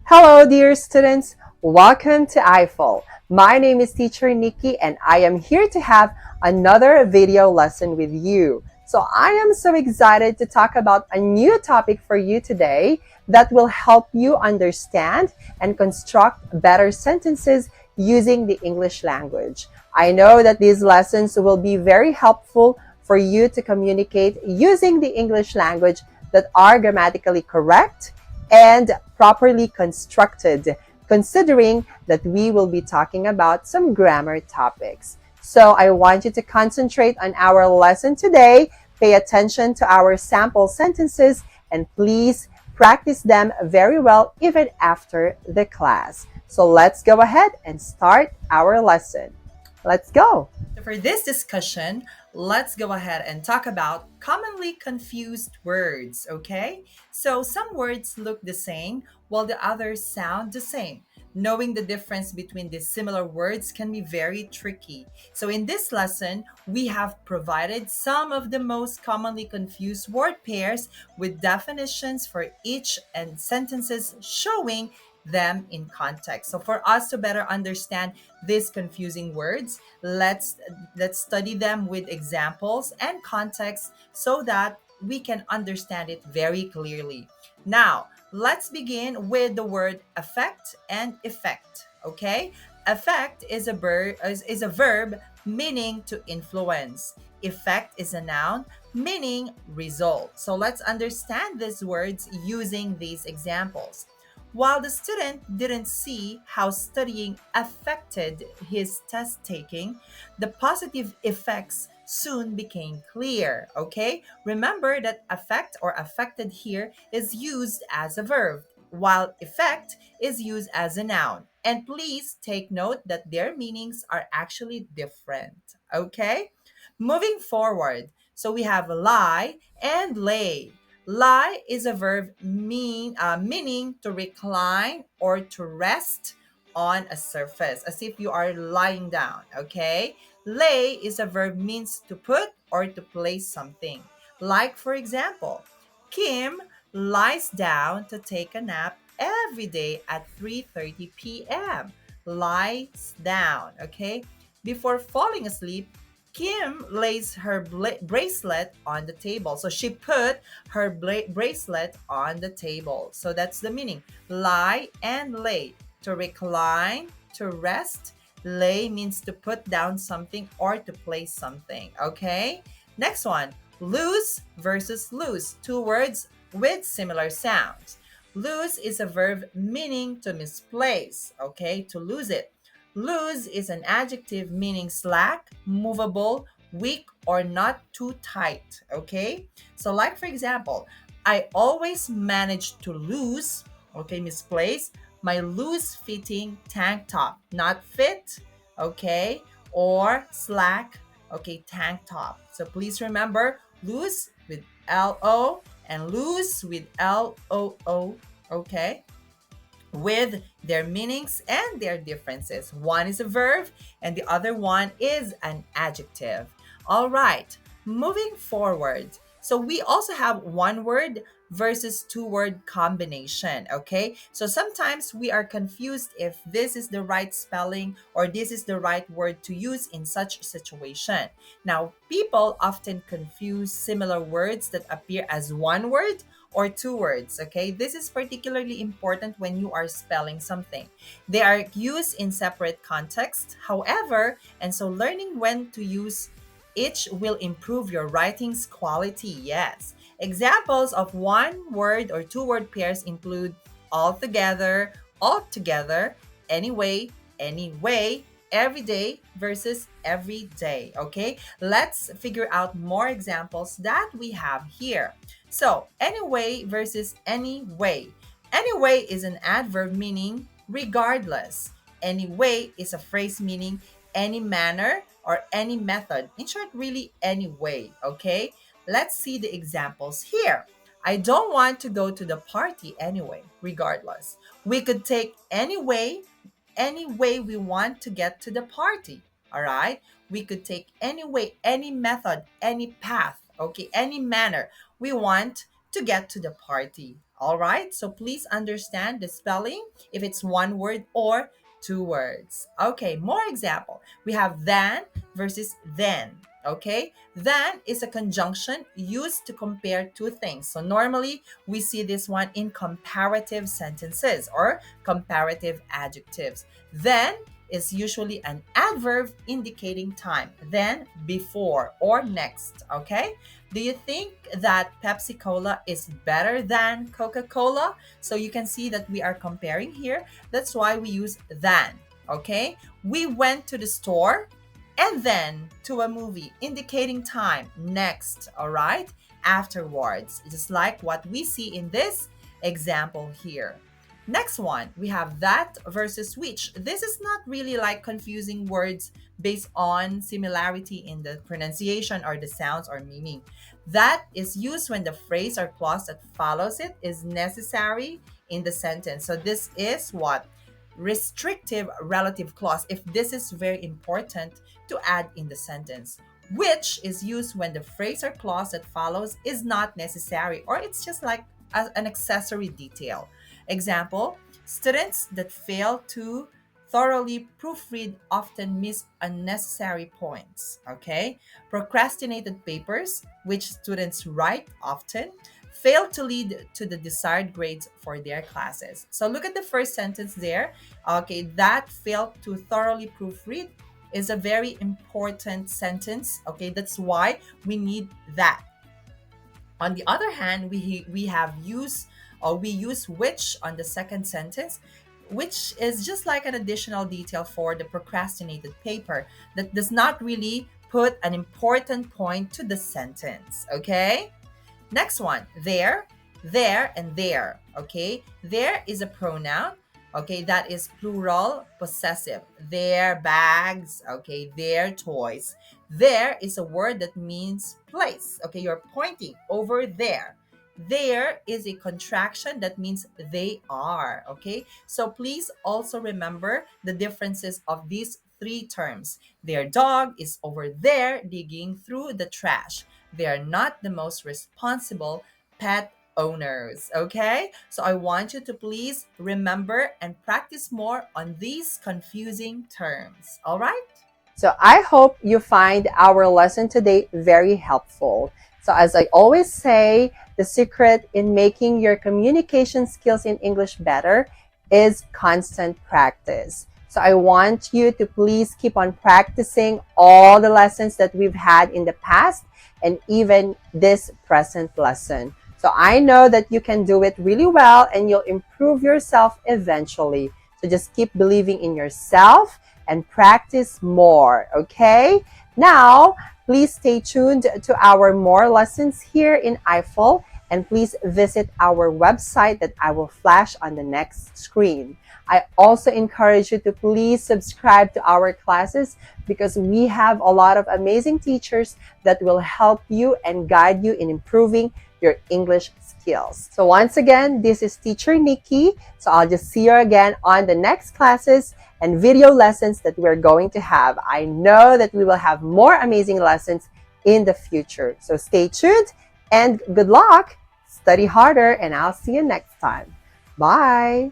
Hello, dear students. Welcome to I-Fal. My name is Teacher Nikki, and I am here to have another video lesson with you. So I am so excited to talk about a new topic for you today that will help you understand and construct better sentences using the English language. I know that these lessons will be very helpful for you to communicate using the English language that are grammatically correct and properly constructed, considering that we will be talking about some grammar topics. So I want you to concentrate on our lesson today, pay attention to our sample sentences, and please practice them very well even after the class. So let's go ahead and start our lesson. Let's go. So for this discussion, let's go ahead and talk about commonly confused words, okay? So some words look the same while the others sound the same. Knowing the difference between these similar words can be very tricky. So in this lesson, we have provided some of the most commonly confused word pairs with definitions for each and sentences showing them in context. So for us to better understand these confusing words, let's study them with examples and context so that we can understand it very clearly. Now, let's begin with the word affect and effect. Okay? Affect is a verb meaning to influence. Effect is a noun meaning result. So let's understand these words using these examples. While the student didn't see how studying affected his test taking, the positive effects soon became clear. Okay? Remember that affect or affected here is used as a verb, while effect is used as a noun. And please take note that their meanings are actually different. Okay? Moving forward, so we have lie and lay. Lie is a verb meaning to recline or to rest on a surface, as if you are lying down, okay? Lay is a verb means to put or to place something. Like, for example, Kim lies down to take a nap every day at 3:30 p.m. Lies down, okay? Before falling asleep, Kim lays her bracelet on the table. So she put her bracelet on the table. So that's the meaning. Lie and lay. To recline, to rest. Lay means to put down something or to place something. Okay? Next one. Lose versus lose. Two words with similar sounds. Lose is a verb meaning to misplace. Okay? To lose it. Loose is an adjective meaning slack, movable, weak, or not too tight. Okay? So, like for example, I always manage to lose, okay, misplace, my loose fitting tank top. Not fit, okay, or slack, okay, tank top. So, please remember loose with L O and loose with L O O, okay? With their meanings and their differences. One is a verb and the other one is an adjective. All right, moving forward. So we also have one word versus two word combination. Okay, so sometimes we are confused if this is the right spelling or this is the right word to use in such situation. Now, people often confuse similar words that appear as one word or two words. Okay, this is particularly important when you are spelling something. They are used in separate contexts, however, and so learning when to use each will improve your writing's quality. Yes. Examples of one word or two word pairs include altogether, anyway, anyway, every day versus every day. Okay, let's figure out more examples that we have here. So, anyway versus anyway. Anyway is an adverb meaning regardless. Anyway is a phrase meaning any manner or any method. In short, really any way, okay? Let's see the examples here. I don't want to go to the party anyway, regardless. We could take any way we want to get to the party. All right? We could take any way, any method, any path, okay, any manner we want to get to the party. All right, so please understand the spelling if it's one word or two words. Okay, more example. We have than versus then. Okay, than is a conjunction used to compare two things. So normally we see this one in comparative sentences or comparative adjectives. Then is usually an adverb indicating time, then, before, or next. Okay? Do you think that Pepsi Cola is better than Coca Cola? So you can see that we are comparing here. That's why we use than. Okay? We went to the store and then to a movie, indicating time, next. All right? Afterwards, just like what we see in this example here. Next one, we have that versus which. This is not really like confusing words based on similarity in the pronunciation or the sounds or meaning. That is used when the phrase or clause that follows it is necessary in the sentence. So this is what? Restrictive relative clause, if this is very important to add in the sentence. Which is used when the phrase or clause that follows is not necessary or it's just like an accessory detail. Example, students that fail to thoroughly proofread often miss unnecessary points. Okay? Procrastinated papers, which students write often, fail to lead to the desired grades for their classes. So look at the first sentence there. Okay, that failed to thoroughly proofread is a very important sentence. Okay, that's why we need that. On the other hand, we have use or we use which on the second sentence, which is just like an additional detail for the procrastinated paper that does not really put an important point to the sentence. Okay? Next one, there, and there. Okay, there is a pronoun. Okay, that is plural possessive. Their bags. Okay, their toys. There is a word that means place. Okay, you're pointing over there. There is a contraction that means they are. Okay, so please also remember the differences of these three terms. Their dog is over there digging through the trash. They are not the most responsible pet owners. Okay? So I want you to please remember and practice more on these confusing terms. All right? So I hope you find our lesson today very helpful. So as I always say, the secret in making your communication skills in English better is constant practice. So I want you to please keep on practicing all the lessons that we've had in the past and even this present lesson. So I know that you can do it really well and you'll improve yourself eventually. So just keep believing in yourself and practice more, okay? Now, please stay tuned to our more lessons here in I-Fal and please visit our website that I will flash on the next screen. I also encourage you to please subscribe to our classes because we have a lot of amazing teachers that will help you and guide you in improving your English skills. So once again, this is Teacher Nikki. So I'll just see you again on the next classes and video lessons that we're going to have. I know that we will have more amazing lessons in the future. So stay tuned and good luck. Study harder and I'll see you next time. Bye.